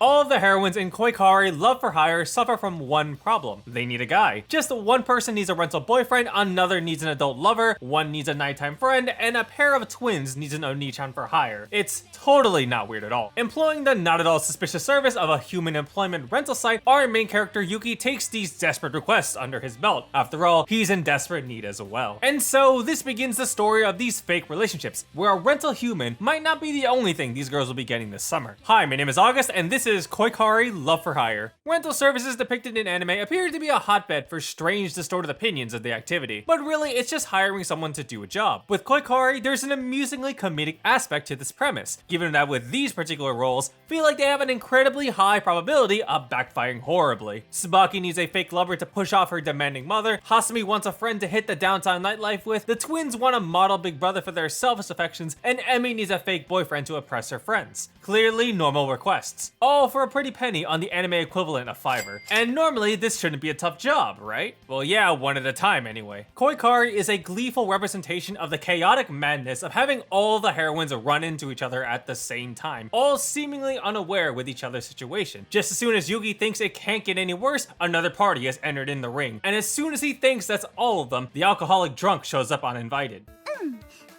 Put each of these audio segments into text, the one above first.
All of the heroines in KoiKari Love for Hire suffer from one problem. They need a guy. Just one person needs a rental boyfriend, another needs an adult lover, one needs a nighttime friend, and a pair of twins needs an Onichan for hire. It's totally not weird at all. Employing the not at all suspicious service of a human employment rental site, our main character Yuki takes these desperate requests under his belt. After all, he's in desperate need as well. And so this begins the story of these fake relationships, where a rental human might not be the only thing these girls will be getting this summer. Hi, my name is August, and this is KoiKari Love for Hire. Rental services depicted in anime appear to be a hotbed for strange, distorted opinions of the activity, but really it's just hiring someone to do a job. With KoiKari, there's an amusingly comedic aspect to this premise, given that with these particular roles, feel like they have an incredibly high probability of backfiring horribly. Tsubaki needs a fake lover to push off her demanding mother, Hasumi wants a friend to hit the downtown nightlife with, the twins want a model big brother for their selfish affections, and Emmy needs a fake boyfriend to oppress her friends. Clearly normal requests. All for a pretty penny on the anime equivalent of Fiverr. And normally this shouldn't be a tough job, right? Well yeah, one at a time anyway. KoiKari is a gleeful representation of the chaotic madness of having all the heroines run into each other at the same time, all seemingly unaware with each other's situation. Just as soon as Yuki thinks it can't get any worse, another party has entered in the ring. And as soon as he thinks that's all of them, the alcoholic drunk shows up uninvited.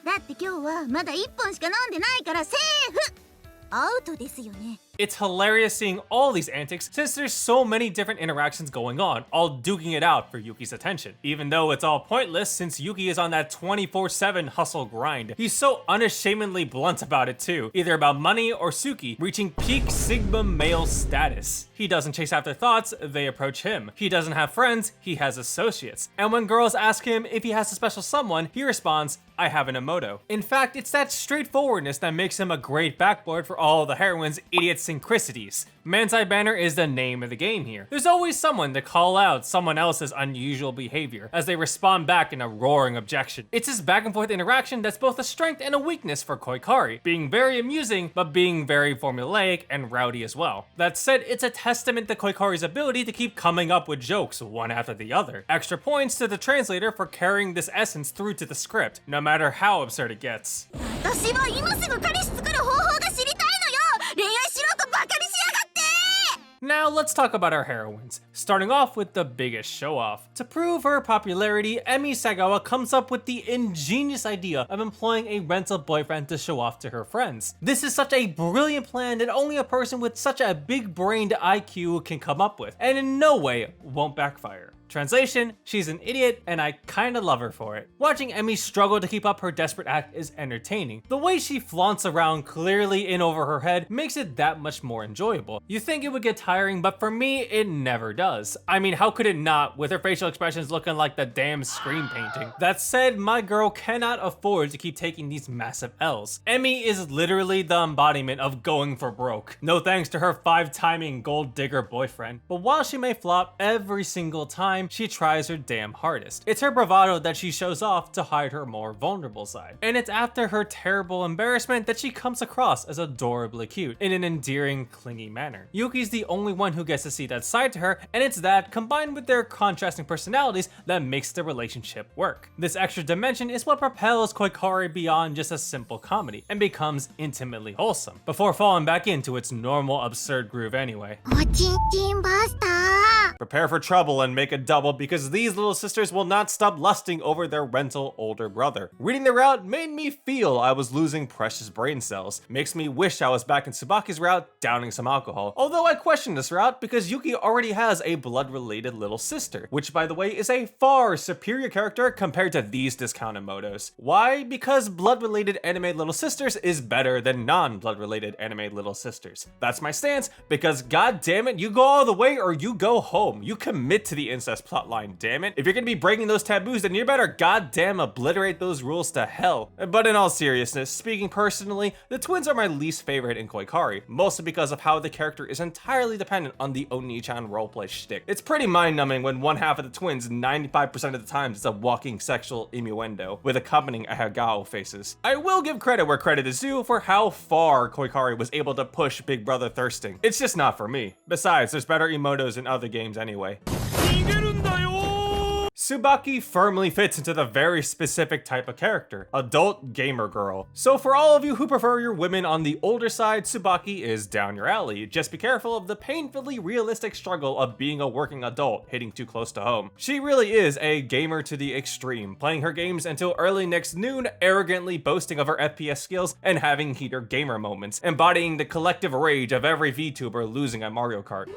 だって今日はまだ1本しか飲んでないからセーフアウトですよね It's hilarious seeing all these antics since there's so many different interactions going on, all duking it out for Yuki's attention. Even though it's all pointless since Yuki is on that 24/7 hustle grind. He's so unashamedly blunt about it too, either about money or Suki, reaching peak Sigma male status. He doesn't chase after thoughts, they approach him. He doesn't have friends, he has associates. And when girls ask him if he has a special someone, he responds, I have an Emoto. In fact, it's that straightforwardness that makes him a great backboard for all the heroines' idiosyncrasies. Mansai Banner is the name of the game here. There's always someone to call out someone else's unusual behavior as they respond back in a roaring objection. It's this back and forth interaction that's both a strength and a weakness for KoiKari, being very amusing but being very formulaic and rowdy as well. That said, it's a testament to KoiKari's ability to keep coming up with jokes one after the other. Extra points to the translator for carrying this essence through to the script, no matter how absurd it gets. 私は今すぐ彼氏作る方法が知りたいのよ恋愛しろとバカにしやがって Now let's talk about our heroines, starting off with the biggest show-off. To prove her popularity, Emi Sagawa comes up with the ingenious idea of employing a rental boyfriend to show off to her friends. This is such a brilliant plan that only a person with such a big-brained IQ can come up with, and in no way won't backfire. Translation, she's an idiot and I kinda love her for it. Watching Emmy struggle to keep up her desperate act is entertaining. The way she flaunts around clearly in over her head makes it that much more enjoyable. You think it would get tiring, but for me, it never does. I mean, how could it not with her facial expressions looking like the damn screen painting? That said, my girl cannot afford to keep taking these massive L's. Emmy is literally the embodiment of going for broke. No thanks to her 5-timing gold digger boyfriend. But while she may flop every single time, she tries her damn hardest. It's her bravado that she shows off to hide her more vulnerable side. And it's after her terrible embarrassment that she comes across as adorably cute in an endearing, clingy manner. Yuki's the only one who gets to see that side to her, and it's that, combined with their contrasting personalities, that makes the relationship work. This extra dimension is what propels KoiKari beyond just a simple comedy, and becomes intimately wholesome, before falling back into its normal absurd groove anyway. おちんちんバスター Prepare for trouble and make a double because these little sisters will not stop lusting over their rental older brother. Reading their route made me feel I was losing precious brain cells. Makes me wish I was back in Tsubaki's route downing some alcohol. Although I question this route because Yuki already has a blood-related little sister, which by the way is a far superior character compared to these discounted motos. Why? Because blood-related anime little sisters is better than non-blood-related anime little sisters. That's my stance because god damn it, you go all the way or you go home. You commit to the incest plotline, damn it. If you're gonna be breaking those taboos, then you better goddamn obliterate those rules to hell. But in all seriousness, speaking personally, the twins are my least favorite in KoiKari, mostly because of how the character is entirely dependent on the Oni-chan roleplay shtick. It's pretty mind-numbing when one half of the twins 95% of the time is a walking sexual innuendo, with accompanying ahagao faces. I will give credit where credit is due for how far KoiKari was able to push Big Brother thirsting. It's just not for me. Besides, there's better emotos in other games anyway. Tsubaki firmly fits into the very specific type of character, adult gamer girl. So for all of you who prefer your women on the older side, Tsubaki is down your alley. Just be careful of the painfully realistic struggle of being a working adult hitting too close to home. She really is a gamer to the extreme, playing her games until early next noon, arrogantly boasting of her FPS skills and having heater gamer moments, embodying the collective rage of every VTuber losing at Mario Kart.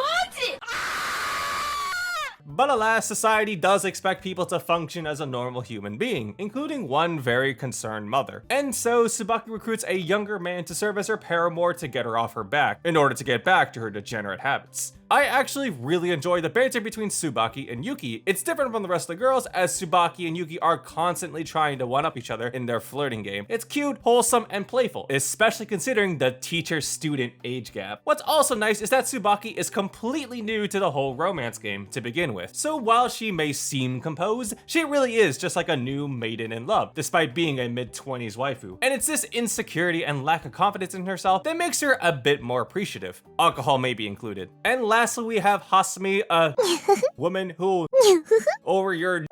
But alas, society does expect people to function as a normal human being, including one very concerned mother. And so, Tsubaki recruits a younger man to serve as her paramour to get her off her back, in order to get back to her degenerate habits. I actually really enjoy the banter between Tsubaki and Yuki. It's different from the rest of the girls, as Tsubaki and Yuki are constantly trying to one-up each other in their flirting game. It's cute, wholesome, and playful, especially considering the teacher-student age gap. What's also nice is that Tsubaki is completely new to the whole romance game to begin with. So while she may seem composed, she really is just like a new maiden in love, despite being a mid-20s waifu. And it's this insecurity and lack of confidence in herself that makes her a bit more appreciative. Alcohol may be included. And lastly, we have Hasumi, a woman who over your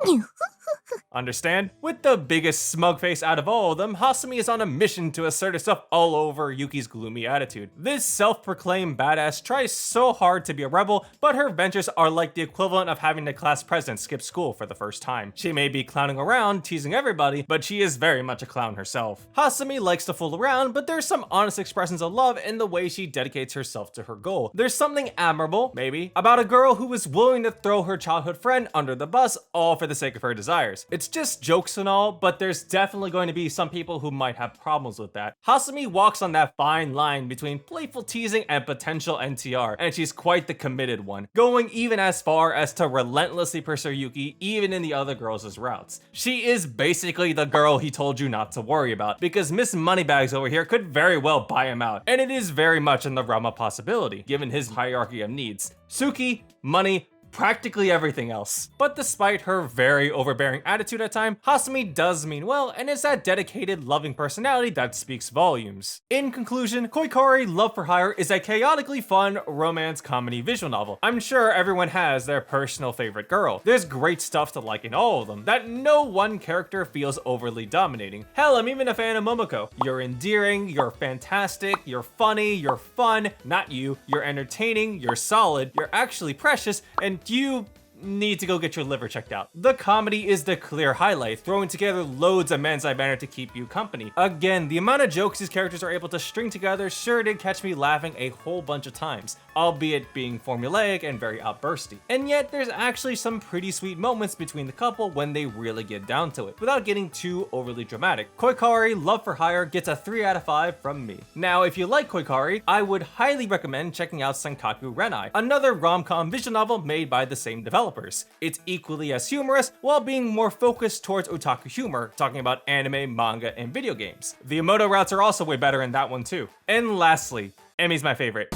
understand? With the biggest smug face out of all of them, Hasumi is on a mission to assert herself all over Yuki's gloomy attitude. This self-proclaimed badass tries so hard to be a rebel, but her ventures are like the equivalent of having the class president skip school for the first time. She may be clowning around, teasing everybody, but she is very much a clown herself. Hasumi likes to fool around, but there's some honest expressions of love in the way she dedicates herself to her goal. There's something admirable, maybe, about a girl who is willing to throw her childhood friend under the bus, all for the sake of her desires. It's just jokes and all, but there's definitely going to be some people who might have problems with that. Hasumi walks on that fine line between playful teasing and potential NTR, and she's quite the committed one, going even as far as to relentlessly pursue Yuki even in the other girls' routes. She is basically the girl he told you not to worry about, because Miss Moneybags over here could very well buy him out, and it is very much in the realm of possibility, given his hierarchy of needs. Suki, money, practically everything else. But despite her very overbearing attitude at times, Hasumi does mean well and is that dedicated, loving personality that speaks volumes. In conclusion, KoiKari Love for Hire is a chaotically fun romance comedy visual novel. I'm sure everyone has their personal favorite girl. There's great stuff to like in all of them, that no one character feels overly dominating. Hell, I'm even a fan of Momoko. You're endearing, you're fantastic, you're funny, you're fun, not you, you're entertaining, you're solid, you're actually precious, and you need to go get your liver checked out. The comedy is the clear highlight, throwing together loads of manzai banner to keep you company. Again, the amount of jokes these characters are able to string together sure did catch me laughing a whole bunch of times, albeit being formulaic and very outbursty. And yet, there's actually some pretty sweet moments between the couple when they really get down to it, without getting too overly dramatic. KoiKari Love for Hire gets a 3 out of 5 from me. Now, if you like KoiKari, I would highly recommend checking out Senkaku Renai, another rom-com visual novel made by the same developers. It's equally as humorous while being more focused towards otaku humor, talking about anime, manga, and video games. The emoto routes are also way better in that one too. And lastly, Emi's my favorite.